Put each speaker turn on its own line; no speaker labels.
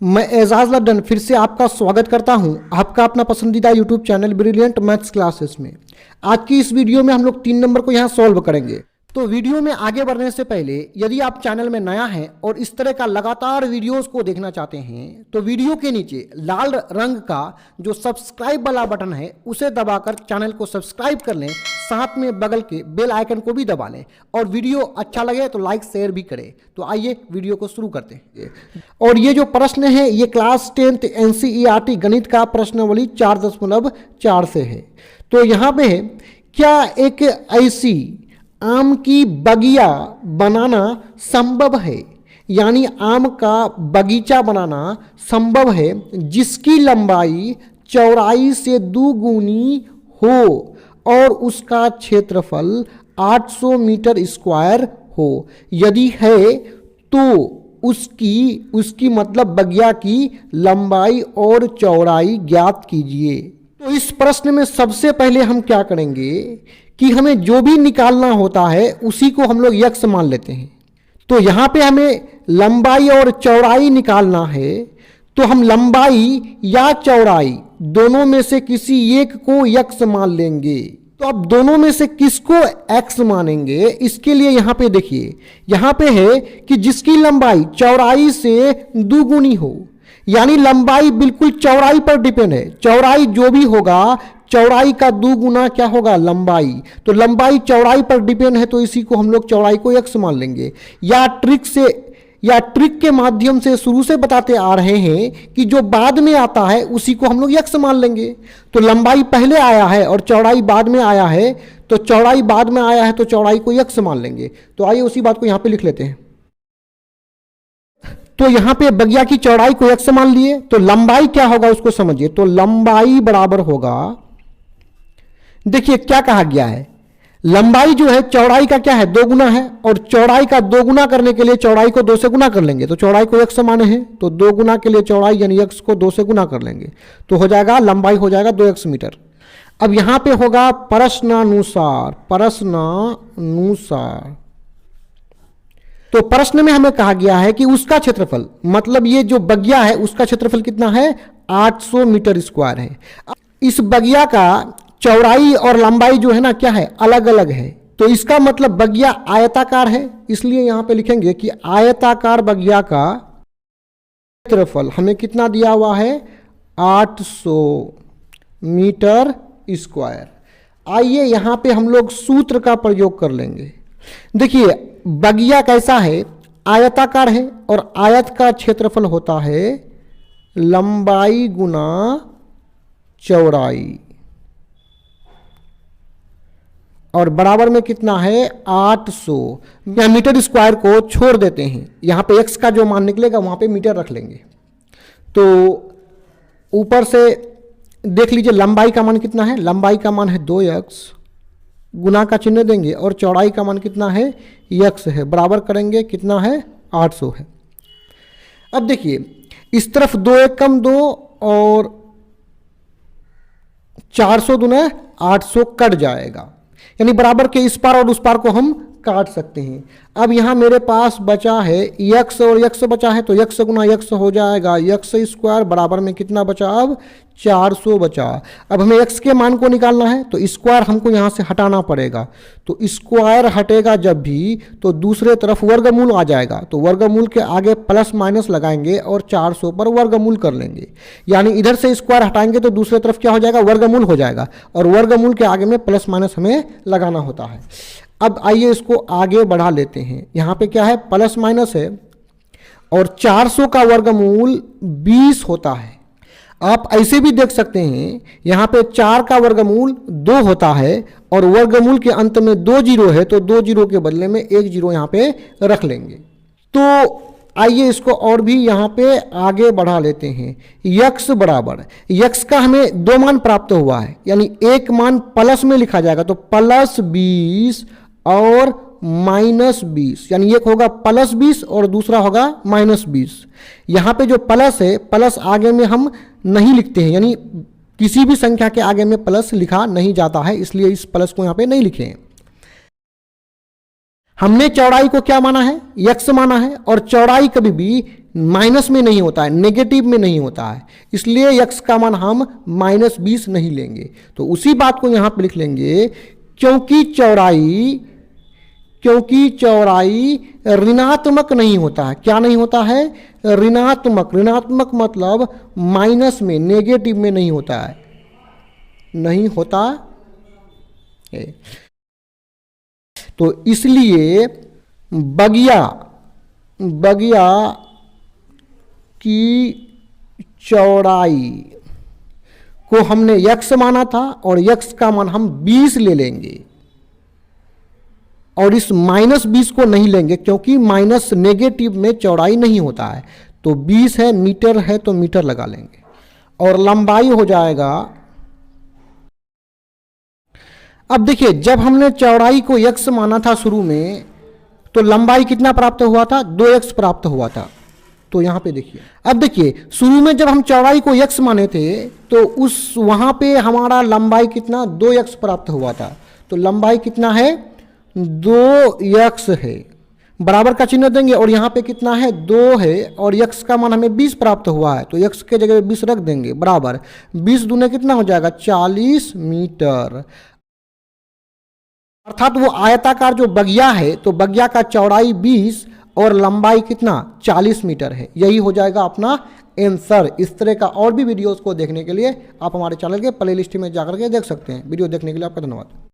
मैं एजाज लड्डन फिर से आपका स्वागत करता हूं आपका अपना पसंदीदा YouTube channel brilliant maths classes में। आज की इस वीडियो में हम लोग 3 नंबर को यहां सॉल्व करेंगे। तो वीडियो में आगे बढ़ने से पहले यदि आप चैनल में नया हैं और इस तरह का लगातार वीडियोस को देखना चाहते हैं तो वीडियो के नीचे लाल रंग का जो सब्सक्राइब वाला बटन है उसे दबाकर चैनल को सब्सक्राइब कर लें, साथ में बगल के बेल आइकन को भी दबा लें और वीडियो अच्छा लगे तो लाइक शेयर भी करें। तो आइए वीडियो को शुरू करते हैं। और ये जो प्रश्न है ये क्लास 10th NCERT गणित का प्रश्नावली 4.4 से है। तो यहाँ पे क्या एक ऐसी आम की बगिया बनाना संभव है, यानी आम का बगीचा बनाना संभव है जिसकी लंबाई चौड़ाई से 2 गुनी हो और उसका क्षेत्रफल 800 मीटर स्क्वायर हो। यदि है तो उसकी मतलब बगिया की लंबाई और चौड़ाई ज्ञात कीजिए। तो इस प्रश्न में सबसे पहले हम क्या करेंगे कि हमें जो भी निकालना होता है उसी को हम लोग यक्स मान लेते हैं। तो यहाँ पे हमें लंबाई और चौड़ाई निकालना है, तो हम लंबाई या चौड़ाई दोनों में से किसी एक को यक्स मान लेंगे। तो अब दोनों में से किसको एक्स मानेंगे, इसके लिए यहाँ पे देखिए, यहाँ पे है कि जिसकी लंबाई चौड़ाई से 2 गुनी हो, यानी लंबाई बिल्कुल चौड़ाई पर डिपेंड है। चौड़ाई जो भी होगा चौड़ाई का 2 गुना क्या होगा लंबाई, तो लंबाई चौड़ाई पर डिपेंड है तो इसी को हम लोग चौड़ाई को एक्स मान लेंगे। या ट्रिक के माध्यम से शुरू से बताते आ रहे हैं कि जो बाद में आता है उसी को हम लोग एक्स मान लेंगे। तो लंबाई पहले आया है और चौड़ाई बाद में आया है, तो चौड़ाई बाद में आया है तो चौड़ाई को एक्स मान लेंगे। तो आइए उसी बात को यहां पे लिख लेते हैं। तो यहां पे बगिया की चौड़ाई को एक्स मान लिए, तो लंबाई क्या होगा उसको समझिए। तो लंबाई बराबर होगा, देखिए क्या कहा गया है, लंबाई जो है चौड़ाई का क्या है 2 गुना है, और चौड़ाई का 2 गुना करने के लिए चौड़ाई को 2 से गुना कर लेंगे। तो चौड़ाई को एक्स माने हैं तो 2 गुना के लिए चौड़ाई यानी एक्स को 2 से गुना कर लेंगे तो हो जाएगा लंबाई हो जाएगा 2x मीटर। अब यहां पे होगा प्रश्नानुसार। तो प्रश्न में हमें कहा गया है कि उसका क्षेत्रफल, मतलब ये जो बगिया है उसका क्षेत्रफल कितना है 800 मीटर स्क्वायर है। इस बगिया का चौड़ाई और लंबाई जो है ना क्या है अलग अलग है, तो इसका मतलब बगिया आयताकार है, इसलिए यहां पे लिखेंगे कि आयताकार बगिया का क्षेत्रफल हमें कितना दिया हुआ है 800 मीटर स्क्वायर। आइए यहां पे हम लोग सूत्र का प्रयोग कर लेंगे। देखिए बगिया कैसा है, आयताकार है और आयत का क्षेत्रफल होता है लंबाई गुना चौड़ाई, और बराबर में कितना है 800। या मीटर स्क्वायर को छोड़ देते हैं, यहां पे x का जो मान निकलेगा वहां पे मीटर रख लेंगे। तो ऊपर से देख लीजिए लंबाई का मान कितना है, लंबाई का मान है 2x, गुना का चिन्ह देंगे और चौड़ाई का मान कितना है x है, बराबर करेंगे कितना है 800 है। अब देखिए इस तरफ 2 1 कम 2 और 400 दूना 800 कट जाएगा, यानी बराबर के इस पार और उस पार को हम काट सकते हैं। अब यहाँ मेरे पास बचा है x और x बचा है तो x गुना x हो जाएगा x स्क्वायर, बराबर में कितना बचा अब 400 बचा। अब हमें x के मान को निकालना है तो स्क्वायर हमको यहाँ से हटाना पड़ेगा, तो स्क्वायर हटेगा जब भी तो दूसरे तरफ वर्गमूल आ जाएगा, तो वर्गमूल के आगे प्लस माइनस लगाएंगे और 400 पर वर्गमूल कर लेंगे, यानी इधर से स्क्वायर हटाएंगे तो दूसरे तरफ क्या हो जाएगा वर्गमूल हो जाएगा, और वर्गमूल के आगे में प्लस माइनस हमें लगाना होता है। अब आइए इसको आगे बढ़ा लेते हैं। यहाँ पे क्या है प्लस माइनस है और 400 का वर्गमूल 20 होता है। आप ऐसे भी देख सकते हैं यहाँ पे 4 का वर्गमूल 2 होता है और वर्गमूल के अंत में 2 जीरो है, तो 2 जीरो के बदले में 1 जीरो यहाँ पे रख लेंगे। तो आइए इसको और भी यहाँ पे आगे बढ़ा लेते हैं। यक्स बराबर, यक्स का हमें 2 मान प्राप्त हुआ है, यानी एक मान प्लस में लिखा जाएगा तो प्लस 20 और माइनस 20, यानी एक होगा प्लस 20 और दूसरा होगा माइनस 20। यहाँ पे जो प्लस है प्लस आगे में हम नहीं लिखते हैं, यानी किसी भी संख्या के आगे में प्लस लिखा नहीं जाता है, इसलिए इस प्लस को यहाँ पे नहीं लिखे हैं। हमने चौड़ाई को क्या माना है, x माना है, और चौड़ाई कभी भी माइनस में नहीं होता है, नेगेटिव में नहीं होता है, इसलिए x का मान हम -20 नहीं लेंगे। तो उसी बात को यहां पे लिख लेंगे, क्योंकि चौड़ाई ऋणात्मक नहीं होता है। क्या नहीं होता है, ऋणात्मक। ऋणात्मक मतलब माइनस में, नेगेटिव में नहीं होता है, नहीं होता है। तो इसलिए बगिया की चौड़ाई को हमने x माना था और x का मान हम 20 ले लेंगे और इस -20 को नहीं लेंगे, क्योंकि माइनस नेगेटिव में चौड़ाई नहीं होता है। तो 20 है, मीटर है तो मीटर लगा लेंगे और लंबाई हो जाएगा। अब देखिए, जब हमने चौड़ाई को x माना था शुरू में, तो लंबाई कितना प्राप्त हुआ था, 2x प्राप्त हुआ था। तो यहां पे देखिए, अब देखिए शुरू में जब हम चौड़ाई को x माने थे तो उस वहां पे हमारा लंबाई कितना, 2x प्राप्त हुआ था। तो लंबाई कितना है, 2x है, बराबर का चिन्ह देंगे और यहाँ पे कितना है, 2 है, और x का मान हमें 20 प्राप्त हुआ है, तो x के जगह 20 रख देंगे, बराबर 20 दूने कितना हो जाएगा, 40 मीटर। अर्थात वो आयताकार जो बगिया है, तो बगिया का चौड़ाई 20 और लंबाई कितना, 40 मीटर है। यही हो जाएगा अपना आंसर। इस तरह का और भी वीडियोस को देखने के लिए आप हमारे चैनल के प्लेलिस्ट में जाकर के देख सकते हैं। वीडियो देखने के लिए आपका धन्यवाद।